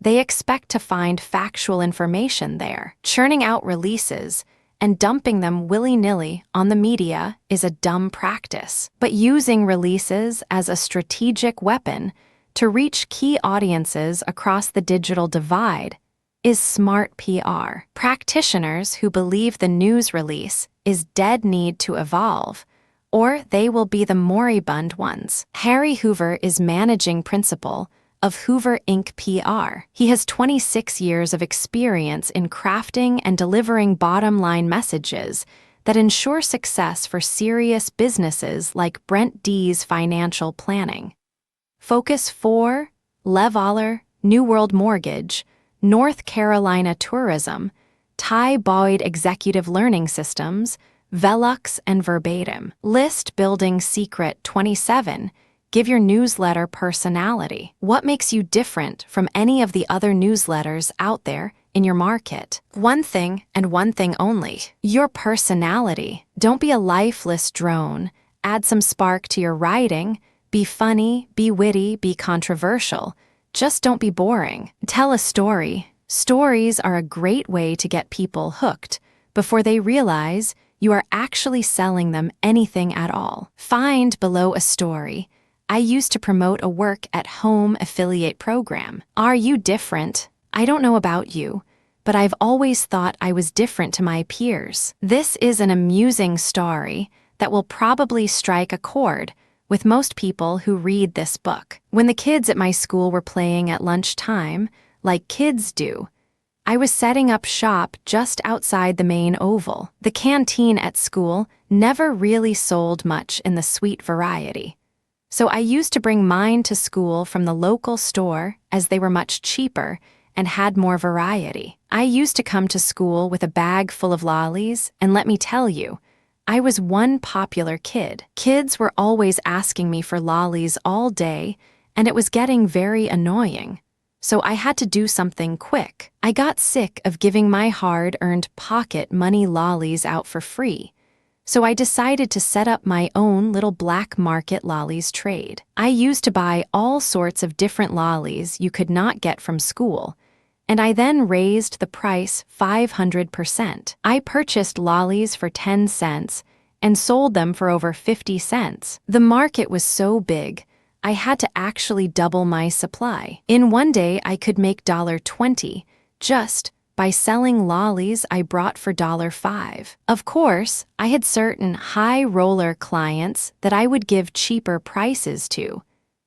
They expect to find factual information there. Churning out releases and dumping them willy-nilly on the media is a dumb practice. But using releases as a strategic weapon to reach key audiences across the digital divide is smart PR. Practitioners who believe the news release is dead need to evolve, or they will be the moribund ones. Harry Hoover is managing principal of Hoover Inc. PR. He has 26 years of experience in crafting and delivering bottom-line messages that ensure success for serious businesses like Brent Dees Financial Planning, Focus 4, Lev-Aller, New World Mortgage, North Carolina Tourism, Ty Boyd Executive Learning Systems, Velux, and Verbatim. List building secret 27. Give your newsletter personality. What makes you different from any of the other newsletters out there in your market? One thing and one thing only: your personality. Don't be a lifeless drone. Add some spark to your writing. Be funny, be witty, be controversial. Just don't be boring. Tell a story. Stories are a great way to get people hooked before they realize you are actually selling them anything at all. Find below a story. I used to promote a work-at-home affiliate program. Are you different? I don't know about you, but I've always thought I was different to my peers. This is an amusing story that will probably strike a chord with most people who read this book. When the kids at my school were playing at lunchtime, like kids do, I was setting up shop just outside the main oval. The canteen at school never really sold much in the sweet variety, so I used to bring mine to school from the local store as they were much cheaper and had more variety. I used to come to school with a bag full of lollies, and let me tell you, I was one popular kid. Kids were always asking me for lollies all day, and it was getting very annoying. So I had to do something quick. I got sick of giving my hard-earned pocket money lollies out for free, so I decided to set up my own little black market lollies trade. I used to buy all sorts of different lollies you could not get from school, and I then raised the price 500%. I purchased lollies for 10 cents and sold them for over 50 cents. The market was so big, I had to actually double my supply. In one day, I could make $20 just by selling lollies I brought for $5. Of course, I had certain high-roller clients that I would give cheaper prices to,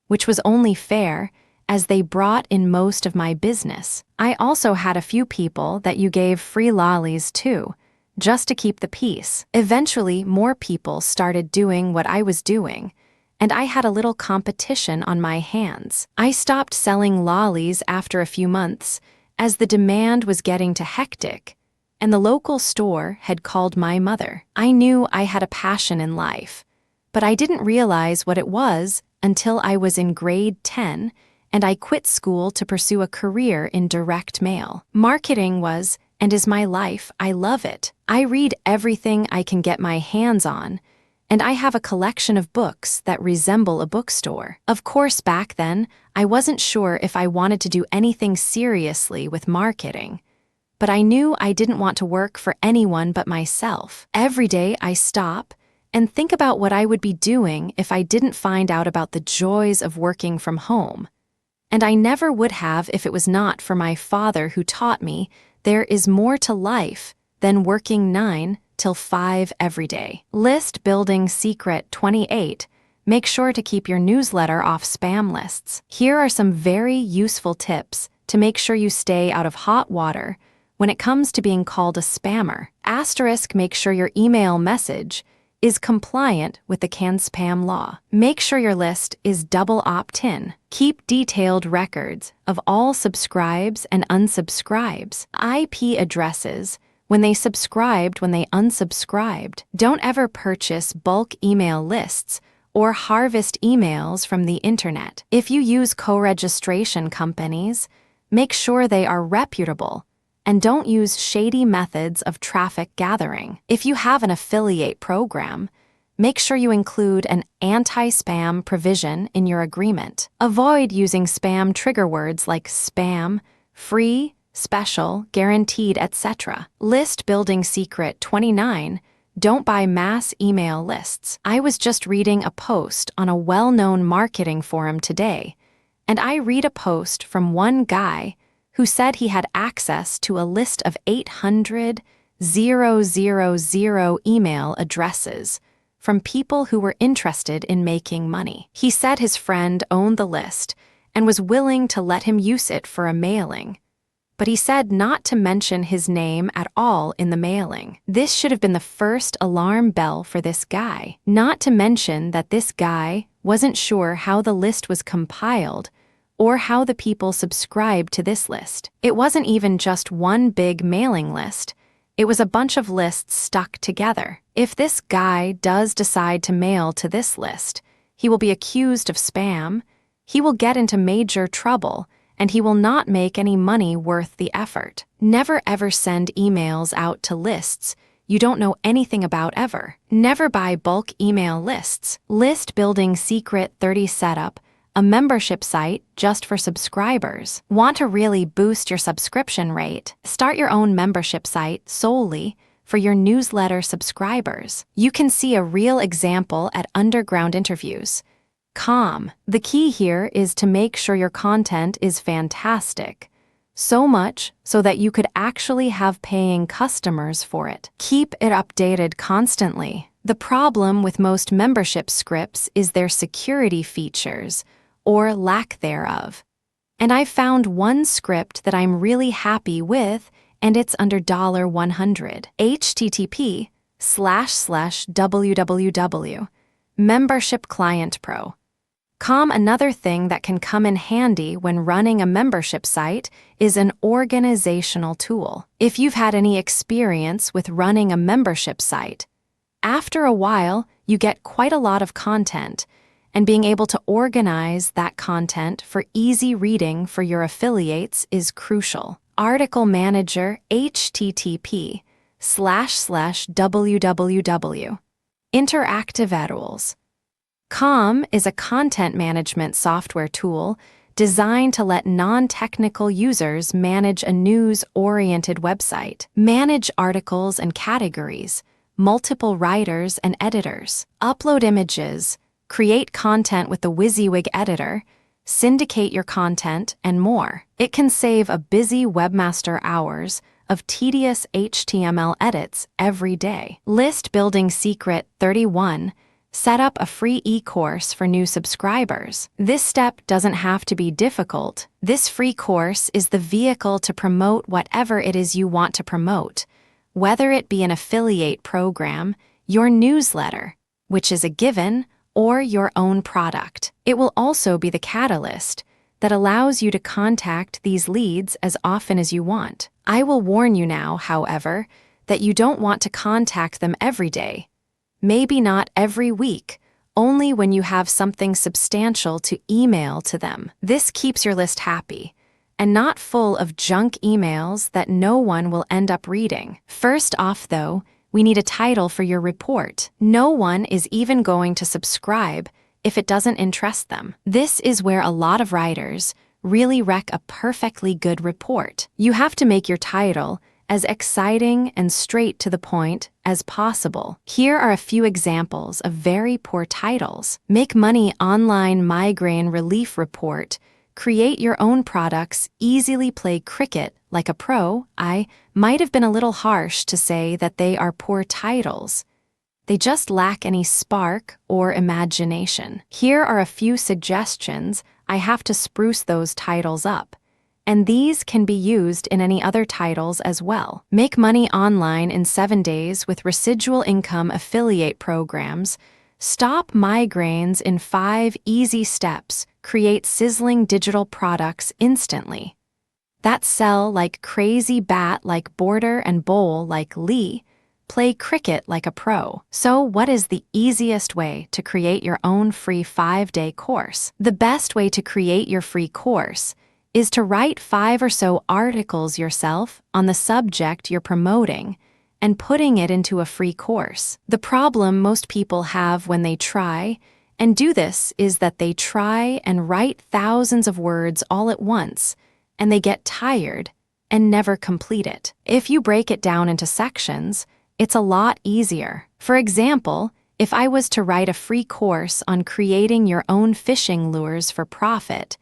which was only fair as they brought in most of my business. I also had a few people that you gave free lollies to, just to keep the peace. Eventually, more people started doing what I was doing, and I had a little competition on my hands. I stopped selling lollies after a few months as the demand was getting too hectic, and the local store had called my mother. I knew I had a passion in life, but I didn't realize what it was until I was in grade 10 and I quit school to pursue a career in direct mail. Marketing was and is my life. I love it. I read everything I can get my hands on, and I have a collection of books that resemble a bookstore. Of course, back then, I wasn't sure if I wanted to do anything seriously with marketing, but I knew I didn't want to work for anyone but myself. Every day I stop and think about what I would be doing if I didn't find out about the joys of working from home. And I never would have if it was not for my father who taught me there is more to life than working 9 till 5 every day. List building secret 28. Make sure to keep your newsletter off spam lists. Here are some very useful tips to make sure you stay out of hot water when it comes to being called a spammer. Asterisk, make sure your email message is compliant with the CAN-SPAM law. Make sure your list is double opt-in. Keep detailed records of all subscribes and unsubscribes, IP addresses, when they subscribed, when they unsubscribed. Don't ever purchase bulk email lists or harvest emails from the internet. If you use co-registration companies, make sure they are reputable and don't use shady methods of traffic gathering. If you have an affiliate program, make sure you include an anti-spam provision in your agreement. Avoid using spam trigger words like spam, free, special, guaranteed, etc. List building secret 29. Don't buy mass email lists. I was just reading a post on a well-known marketing forum today, and I read a post from one guy who said he had access to a list of 800,000 email addresses from people who were interested in making money. He said his friend owned the list and was willing to let him use it for a mailing, but he said not to mention his name at all in the mailing. This should have been the first alarm bell for this guy. Not to mention that this guy wasn't sure how the list was compiled or how the people subscribed to this list. It wasn't even just one big mailing list. It was a bunch of lists stuck together. If this guy does decide to mail to this list, he will be accused of spam, he will get into major trouble, and he will not make any money worth the effort. Never ever send emails out to lists you don't know anything about ever. Never buy bulk email lists. List building secret 30 setup a membership site just for subscribers. Want to really boost your subscription rate? Start your own membership site solely for your newsletter subscribers. You can see a real example at Underground Interviews. The key here is to make sure your content is fantastic, so much so that you could actually have paying customers for it. Keep it updated constantly. The problem with most membership scripts is their security features, or lack thereof. And I found one script that I'm really happy with, and it's under $100. http://www. Membership Client Pro. Another thing that can come in handy when running a membership site is an organizational tool. If you've had any experience with running a membership site, after a while, you get quite a lot of content, and being able to organize that content for easy reading for your affiliates is crucial. Article Manager http://www. Interactive Edibles. is a content management software tool designed to let non-technical users manage a news-oriented website, manage articles and categories, multiple writers and editors, upload images, create content with the WYSIWYG editor, syndicate your content, and more. It can save a busy webmaster hours of tedious HTML edits every day. List building secret 31. Set up a free e-course for new subscribers. This step doesn't have to be difficult. This free course is the vehicle to promote whatever it is you want to promote, whether it be an affiliate program, your newsletter, which is a given, or your own product. It will also be the catalyst that allows you to contact these leads as often as you want. I will warn you now, however, that you don't want to contact them every day. Maybe not every week, only when you have something substantial to email to them. This keeps your list happy and not full of junk emails that no one will end up reading. First off, though, we need a title for your report. No one is even going to subscribe if it doesn't interest them. This is where a lot of writers really wreck a perfectly good report. You have to make your title as exciting and straight to the point as possible. Here are a few examples of very poor titles. Make money online migraine relief report. Create your own products. Easily play cricket like a pro. I might have been a little harsh to say that they are poor titles. They just lack any spark or imagination. Here are a few suggestions. I have to spruce those titles up. And these can be used in any other titles as well. Make money online in 7 days with residual income affiliate programs. Stop migraines in 5 easy steps. Create sizzling digital products instantly that sell like crazy, bat like Border, and bowl like Lee. Play cricket like a pro. So what is the easiest way to create your own free 5-day course? The best way to create your free course is to write 5 or so articles yourself on the subject you're promoting and putting it into a free course. The problem most people have when they try and do this is that they try and write thousands of words all at once, and they get tired and never complete it. If you break it down into sections, it's a lot easier. For example, if I was to write a free course on creating your own fishing lures for profit,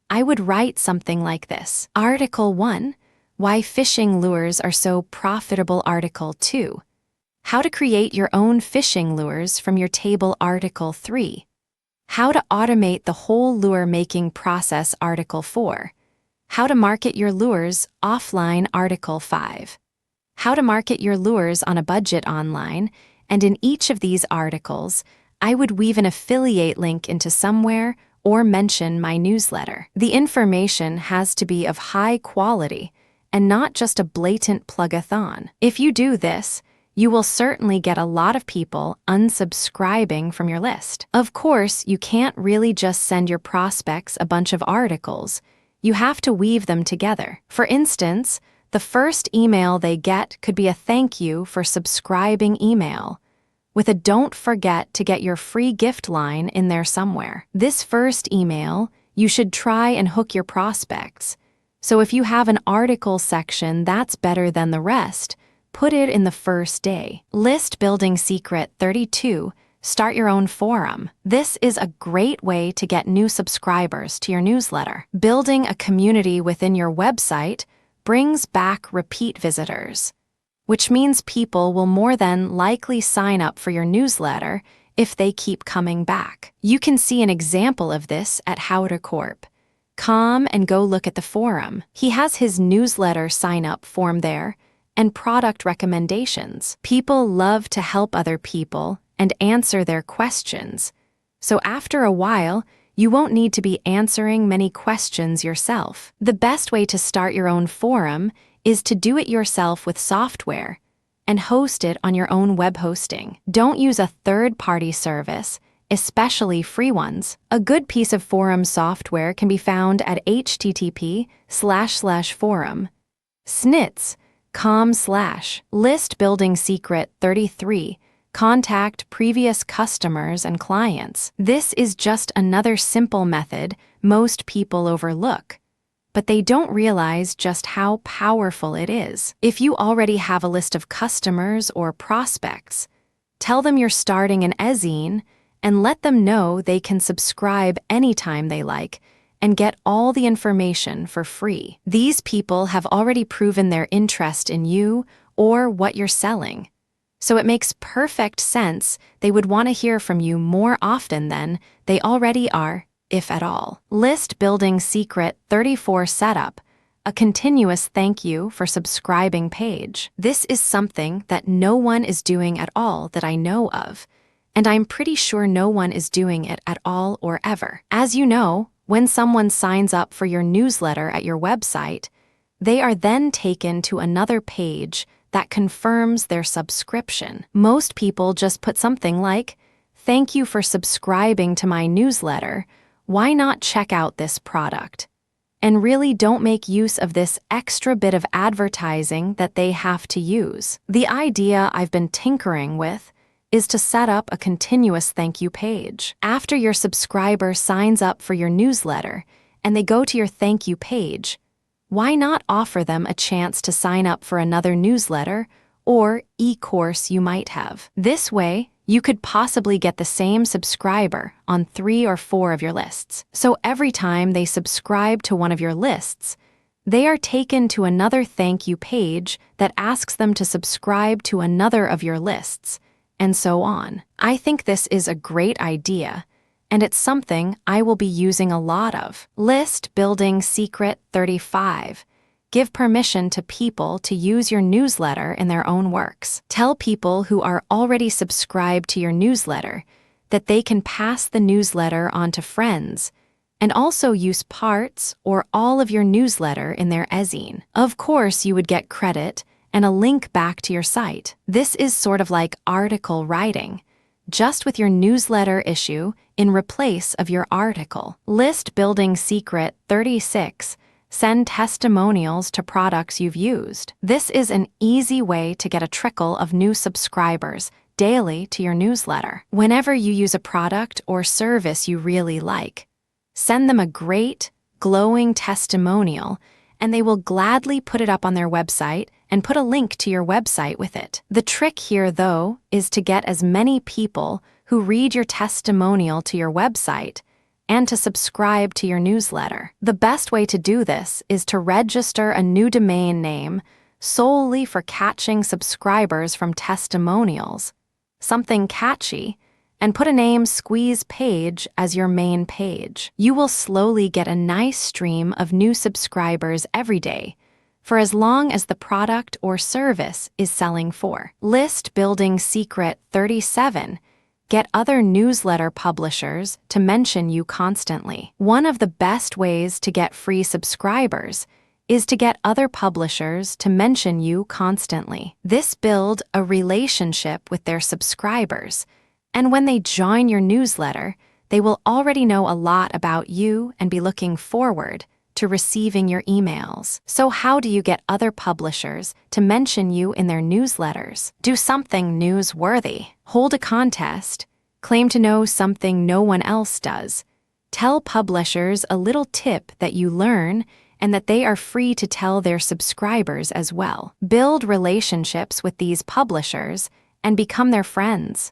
I would write something like this. Article 1, Why Fishing Lures Are So Profitable. Article 2, How to Create Your Own Fishing Lures from Your Table. Article 3, How to Automate the Whole Lure Making Process. Article 4, How to Market Your Lures Offline. Article 5, How to Market Your Lures on a Budget Online. And in each of these articles, I would weave an affiliate link into somewhere or mention my newsletter. The information has to be of high quality and not just a blatant plug-a-thon. If you do this, you will certainly get a lot of people unsubscribing from your list. Of course, you can't really just send your prospects a bunch of articles. You have to weave them together. For instance, the first email they get could be a thank you for subscribing email, with a don't forget to get your free gift line in there somewhere. This first email, you should try and hook your prospects. So if you have an article section that's better than the rest, put it in the first day. List building secret 32. Start your own forum. This is a great way to get new subscribers to your newsletter. Building a community within your website brings back repeat visitors, which means people will more than likely sign up for your newsletter if they keep coming back. You can see an example of this at howtocorp.com and go look at the forum. He has his newsletter sign-up form there and product recommendations. People love to help other people and answer their questions. So after a while, you won't need to be answering many questions yourself. The best way to start your own forum is to do it yourself with software and host it on your own web hosting. Don't use a third-party service, especially free ones. A good piece of forum software can be found at http://forum.snits.com/ List building secret 33. Contact previous customers and clients. This is just another simple method most people overlook, but they don't realize just how powerful it is. If you already have a list of customers or prospects, tell them you're starting an e-zine and let them know they can subscribe anytime they like and get all the information for free. These people have already proven their interest in you or what you're selling. So it makes perfect sense they would want to hear from you more often than they already are, if at all. List building secret 34 setup, a continuous thank you for subscribing page. This is something that no one is doing at all that I know of, and I'm pretty sure no one is doing it at all or ever. As you know, when someone signs up for your newsletter at your website, they are then taken to another page that confirms their subscription. Most people just put something like, "Thank you for subscribing to my newsletter. Why not check out this product?" and really don't make use of this extra bit of advertising that they have to use. The idea I've been tinkering with is to set up a continuous thank you page. After your subscriber signs up for your newsletter and they go to your thank you page, why not offer them a chance to sign up for another newsletter or e-course you might have? This way, you could possibly get the same subscriber on 3 or 4 of your lists. So every time they subscribe to one of your lists, they are taken to another thank you page that asks them to subscribe to another of your lists, and so on. I think this is a great idea, and it's something I will be using a lot of. List building secret 35. Give permission to people to use your newsletter in their own works. Tell people who are already subscribed to your newsletter that they can pass the newsletter on to friends and also use parts or all of your newsletter in their e-zine. Of course, you would get credit and a link back to your site. This is sort of like article writing, just with your newsletter issue in replace of your article. List building secret 36. Send testimonials to products you've used. This is an easy way to get a trickle of new subscribers daily to your newsletter. Whenever you use a product or service you really like, send them a great, glowing testimonial, and they will gladly put it up on their website and put a link to your website with it. The trick here, though, is to get as many people who read your testimonial to your website and to subscribe to your newsletter. The best way to do this is to register a new domain name solely for catching subscribers from testimonials, something catchy, and put a name squeeze page as your main page. You will slowly get a nice stream of new subscribers every day, for as long as the product or service is selling for. List building secret 37. Get other newsletter publishers to mention you constantly. One of the best ways to get free subscribers is to get other publishers to mention you constantly. This builds a relationship with their subscribers, and when they join your newsletter, they will already know a lot about you and be looking forward to receiving your emails. So how do you get other publishers to mention you in their newsletters? Do something newsworthy. Hold a contest. Claim to know something no one else does. Tell publishers a little tip that you learn and that they are free to tell their subscribers as well. Build relationships with these publishers and become their friends.